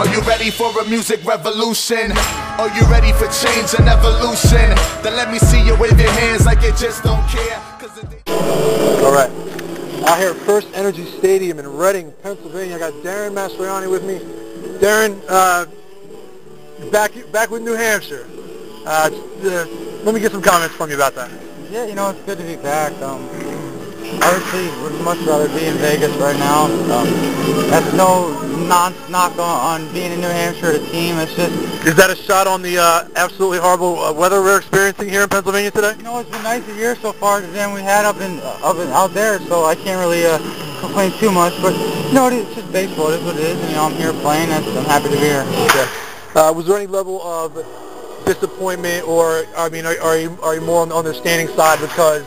Are you ready for a music revolution? Are you ready for change and evolution? Then let me see you wave your hands like you just don't care. All right, out here at First Energy Stadium in Reading, Pennsylvania. I got Darin Mastroianni with me. Darin, back with New Hampshire. Let me get some comments from you about that. Yeah, you know, it's good to be back. Obviously, would much rather be in Vegas right now. That's no knock on being in New Hampshire, the team. It's just... Is that a shot on the absolutely horrible weather we're experiencing here in Pennsylvania today? You know, it's been nice a year so far than we had out there, so I can't really complain too much. But, you know, it's just baseball. It is what it is. And, you know, I'm here playing. I'm happy to be here. Okay. Was there any level of disappointment, or, I mean, are you more on the understanding side because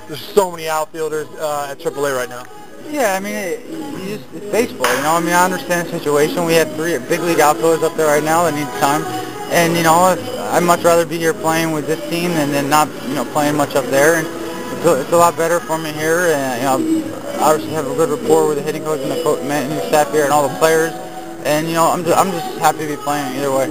there's so many outfielders at AAA right now? Yeah, I mean, it's baseball, you know. I mean, I understand the situation. We have 3 big league outfielders up there right now that need time. And, you know, I'd much rather be here playing with this team than not, you know, playing much up there. And it's a lot better for me here. And, you know, obviously have a good rapport with the hitting coach and the managing staff here and all the players. And, you know, I'm just happy to be playing either way.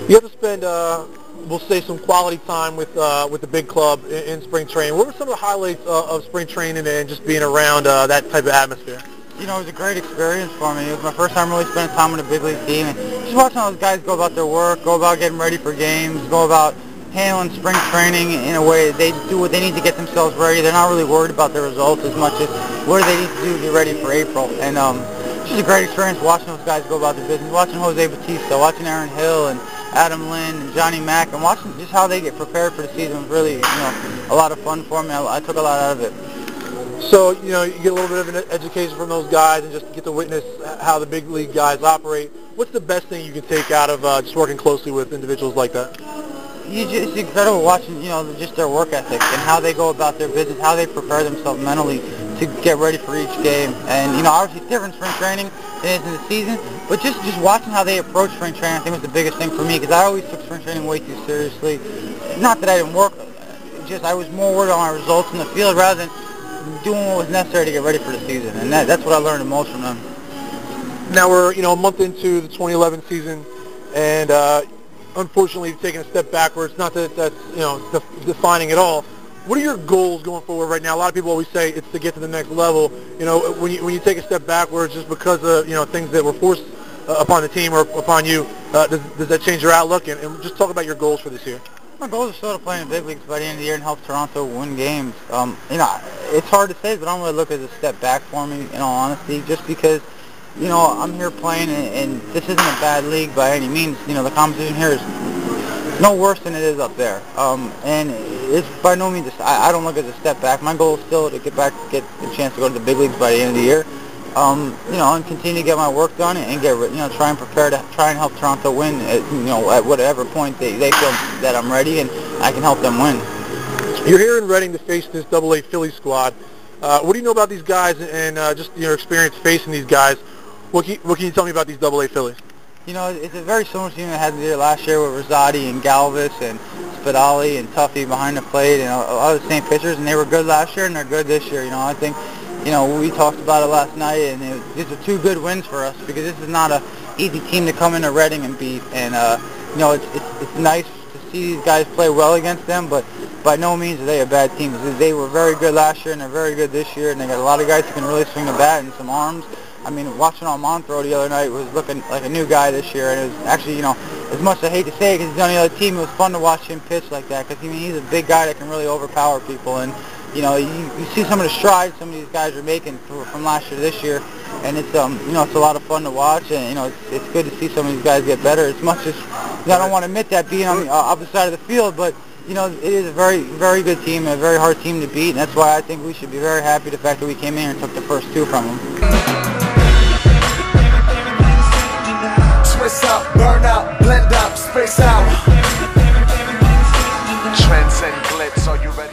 You have to spend, we'll say, some quality time with the big club in spring training. What were some of the highlights of spring training and just being around that type of atmosphere? You know, it was a great experience for me. It was my first time really spending time with a big league team. And just watching all those guys go about their work, go about getting ready for games, go about handling spring training in a way that they do what they need to get themselves ready. They're not really worried about the results as much as what do they need to do to get ready for April. And it's just a great experience watching those guys go about their business, watching Jose Bautista, watching Aaron Hill, and Adam Lynn and Johnny Mack, and watching just how they get prepared for the season was really, you know, a lot of fun for me. I took a lot out of it. So, you know, you get a little bit of an education from those guys and just get to witness how the big league guys operate. What's the best thing you can take out of just working closely with individuals like that? It's incredible watching, you know, just their work ethic and how they go about their business, how they prepare themselves mentally to get ready for each game. And, you know, obviously it's different spring training than it is in the season, but just watching how they approach spring training I think was the biggest thing for me, because I always took spring training way too seriously. Not that I didn't work, just I was more worried on my results in the field rather than doing what was necessary to get ready for the season, and that's what I learned the most from them. Now we're, you know, a month into the 2011 season, and unfortunately taking a step backwards. Not that that's, you know, defining at all. What are your goals going forward right now? A lot of people always say it's to get to the next level. You know, when you take a step backwards just because of, you know, things that were forced upon the team or upon you, does that change your outlook? And just talk about your goals for this year. My goal is still to play in the big leagues by the end of the year and help Toronto win games. You know, it's hard to say, but I don't really look at it as a step back for me, in all honesty, just because, you know, I'm here playing, and this isn't a bad league by any means. You know, the competition here is no worse than it is up there. And it's by no means, I don't look at it as a step back. My goal is still to get the chance to go to the big leagues by the end of the year. You know, and continue to get my work done and get, you know, try and prepare to try and help Toronto win at, you know, at whatever point they feel that I'm ready and I can help them win. You're here in Reading to face this AA Philly squad. What do you know about these guys and just your experience facing these guys? What can you tell me about these AA Phillies? You know, it's a very similar team that had the year last year with Rosati and Galvis and Spadali and Tuffy behind the plate and a lot of the same pitchers, and they were good last year and they're good this year. You know, I think, you know, we talked about it last night, and these are 2 good wins for us because this is not an easy team to come into Reading and beat. And, you know, it's nice to see these guys play well against them, but by no means are they a bad team. They were very good last year, and they're very good this year, and they got a lot of guys who can really swing the bat and some arms. I mean, watching Almon throw the other night was looking like a new guy this year, and it was actually, you know, as much as I hate to say it because he's on the other team, it was fun to watch him pitch like that because, I mean, he's a big guy that can really overpower people. And, you know, you see some of the strides some of these guys are making from last year to this year, and it's, you know, it's a lot of fun to watch, and, you know, it's good to see some of these guys get better. As much as, you know, I don't want to admit that being on the opposite side of the field, but, you know, it is a very, very good team, a very hard team to beat, and that's why I think we should be very happy the fact that we came in here and took the first 2 from them. Twist up, burn out, blend up, space out. Trends and glitz, are you ready?